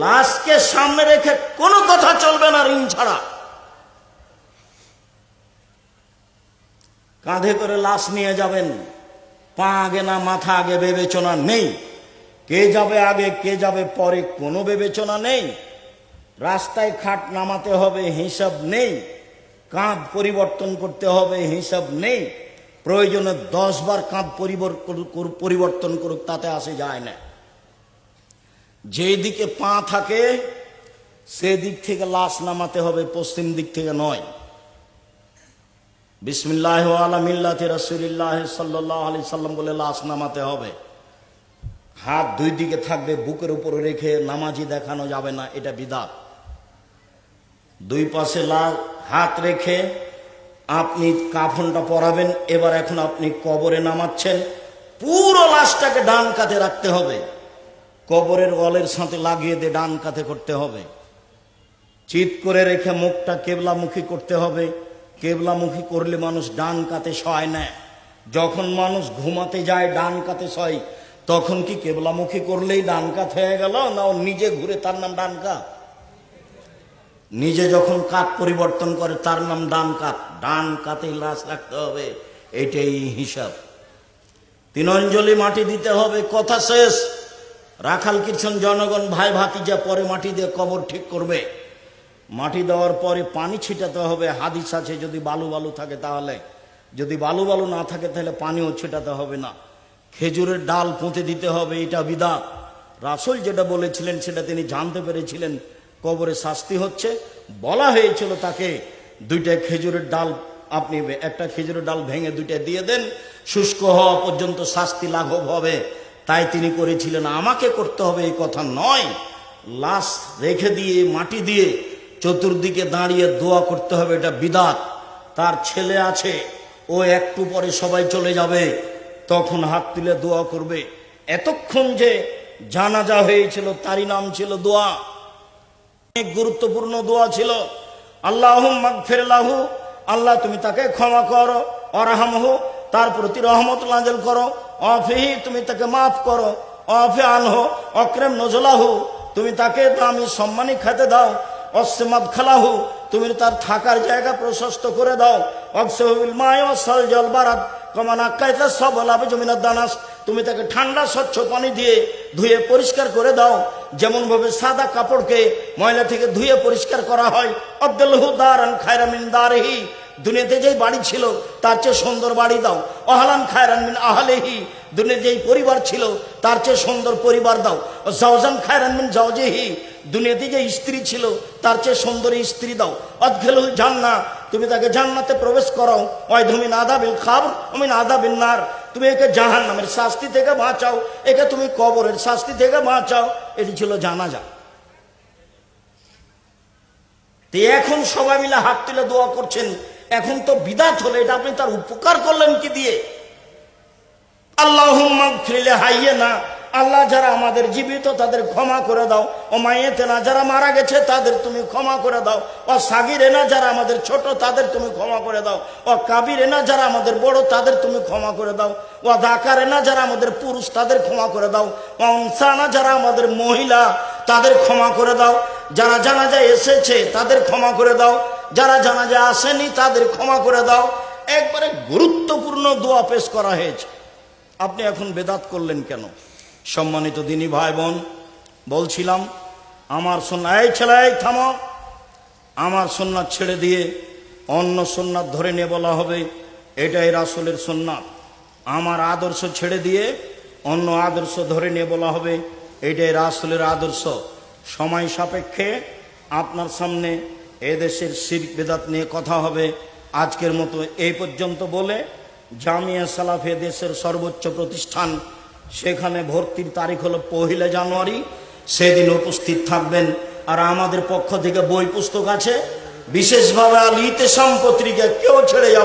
লাশকে সামনে রেখে কোনো কথা চলবে না ঋণ ছাড়া। কাঁধে করে লাশ নিয়ে যাবেন, পা আগে না মাথা আগে বিবেচনা নেই। কে যাবে আগে কে যাবে পরে কোনো বিবেচনা নেই। রাস্তায় খাট নামাতে হবে হিসাব নেই, কাঁধ পরিবর্তন করতে হবে হিসাব নেই। প্রয়োজনে 10 বার কাঁধ পরিবর্তন করুক, তাতে আসে যায় না। যেই দিকে পা থাকে সেদিক থেকে লাশ নামাতে হবে, পশ্চিম দিক থেকে নয়। বিসমিল্লাহ আলা মিল্লাতি রাসূলিল্লাহ সাল্লাল্লাহু আলাইহি সাল্লাম বলে লাশ নামাতে হবে। হাত দুই দিকে থাকবে, বুকের উপরে রেখে নামাজি দেখানো যাবে না, এটা বিদআত। দুই পাশে হাত রেখে আপনি কাফনটা পরাবেন। এবার এখন আপনি কবরে নামাচ্ছেন, পুরো লাশটাকে ডান কাঁধে রাখতে হবে, কবরের ওয়ালের সাথে লাগিয়ে দিয়ে ডান কাঁধে করতে হবে। চিৎ করে রেখে মুখটা কেবলামুখী করতে হবে। কেবলামুখী করলে মানুষ ডান কাতে শয় না। যখন মানুষ ঘুমাতে যায় ডান কাতে শয়, তখন কি কেবলামুখী করলেই ডান কাত হয়ে গেল? না ও নিজে ঘুরে তার নাম ডান কাত? নিজে যখন কাত পরিবর্তন করে তার নাম ডান কাত। ডান কাতেই লাশ রাখতে হবে, এটাই হিসাব। 3 অঞ্জলি মাটি দিতে হবে, কথা শেষ। রাখাল কৃষ্ণ জনগণ ভাই ভাতিজা পরে মাটি দিয়ে কবর ঠিক করবে। মাটি দেওয়ার পরে পানি ছিটাতে হবে। হাদিস আছে যদি বালু বালু থাকে তাহলে, যদি বালু বালু না থাকে তাহলে পানিও ছিটাতে হবে না। খেজুরের ডাল পুঁতে দিতে হবে, এটা বিদআত। রাসূল যেটা বলেছিলেন সেটা তিনি জানতে পেরেছিলেন কবরে শাস্তি হচ্ছে। বলা হয়েছিল তাকে 2টা খেজুরের ডাল, আপনি একটা খেজুরের ডাল ভেঙে 2টা দিয়ে দেন, শুষ্ক হওয়া পর্যন্ত শাস্তি লাঘব হবে। তাই তিনি করেছিলেন। আমাকে করতে হবে এই কথা নয়। লাশ রেখে দিয়ে মাটি দিয়ে চতুর্দিকে দাঁড়িয়ে দোয়া করতে হবে, এটা বিদআত। তার ছেলে আছে, ও একটু পরে সবাই চলে যাবে, তখন হাত তুলে দোয়া করবে। এতক্ষণ যে জানাজা হয়েছিল তারই নাম ছিল দোয়া। অনেক গুরুত্বপূর্ণ দোয়া ছিল। আল্লাহুম্মা গফির লাহু, আল্লাহ তুমি তাকে ক্ষমা করো। ওয়ারহামহু, তার প্রতি রহমত নাযিল করো। আফিহি, তুমি তাকে মাফ করো। আফি আনহু, আকরিম নুজুলাহু, তুমি তাকে দামি সম্মানী খেতে দাও। ওয়াসমাদ খালাহু, তুমি তার থাকার জায়গা প্রশস্ত করে দাও। ওয়াকসুবিল মা'i ওয়াসাল জল বারাদ কমানা কাইতা সাবলা বিজমিনাদ দানাস, তুমি তাকে ঠান্ডা স্বচ্ছ পানি দিয়ে ধুয়ে পরিষ্কার করে দাও, যেমন ভাবে সাদা কাপড়কে ময়লা থেকে ধুয়ে পরিষ্কার করা হয়। আব্দুল্লাহু দারান খায়রা মিন দারিহি, দুনিয়াতে যেই বাড়ি ছিল তার চেয়ে সুন্দর বাড়ি দাও। আহলান খায়রান মিন আহলিহি, দুনিয়াতে যেই পরিবার ছিল তার চেয়ে সুন্দর পরিবার দাও। জাওজান খায়রান মিন জাওজিহি, দুনিয়াতে যে স্ত্রী ছিল তার চেয়ে সুন্দর স্ত্রী দাও। আদখিলুল জান্নাহ, তুমি তাকে জান্নাতে প্রবেশ করাও। ওয়াইদহু মিন আযাবিল কবর ওয়া মিন আযাবিন নার, তুমি একে জাহান্নামের শাস্তি থেকে বাঁচাও, একে তুমি কবরের শাস্তি থেকে বাঁচাও। এটি ছিল জানাজা। তো এখন সবাই মিলে হাত তুলে দোয়া করছেন। এখন তো বিদআত হলো, এটা আপনি তার উপকার করলেন কি দিয়ে? আল্লাহুম্মা গফির লিহাইয়িনা, আল্লাহ যারা আমাদের জীবিত তাদের ক্ষমা করে দাও। ও মাইয়াতিনা, যারা মারা গেছে তাদের তুমি ক্ষমা করে দাও। ও সাগিরেনা, যারা আমাদের ছোট তাদের তুমি ক্ষমা করে দাও। ও কাবিরেনা, যারা আমাদের বড় তাদের তুমি ক্ষমা করে দাও। ও যাকারেনা, যারা আমাদের পুরুষ তাদের ক্ষমা করে দাও। ও উনসানা, যারা আমাদের মহিলা তাদের ক্ষমা করে দাও। যারা জানাজা এসেছে তাদের ক্ষমা করে দাও, যারা জানাজা আসেনি তাদের ক্ষমা করে দাও। একবারে গুরুত্বপূর্ণ দোয়া পেশ করা হয়েছে। আপনি এখন বেদাত করলেন কেন? সম্মানিত দিনী ভাই বোন, বলছিলাম আমার সুন্নাত, এই ছেলে এই থামো, আমার সুন্নাত ছেড়ে দিয়ে অন্য সুন্নাত ধরে নিয়ে বলা হবে এটাই রাসূলের সুন্নাত। আমার আদর্শ ছেড়ে দিয়ে অন্য আদর্শ ধরে নিয়ে বলা হবে এটাই রাসূলের আদর্শ। সময় সাপেক্ষে আপনার সামনে এদেশের শিরক বিদআত নিয়ে কথা হবে। আজকের মতো এই পর্যন্ত বলে, জামিয়া সালাফিয়া দেশের সর্বোচ্চ প্রতিষ্ঠান, সেখানে ভর্তির তারিখ হলো 1 জানুয়ারি। সেদিন উপস্থিত থাকবেন। আর আমাদের পক্ষ থেকে বই পুস্তক আছে, বিশেষভাবে আল ইতিসাম পত্রিকা কেউ ছেড়ে যাবে।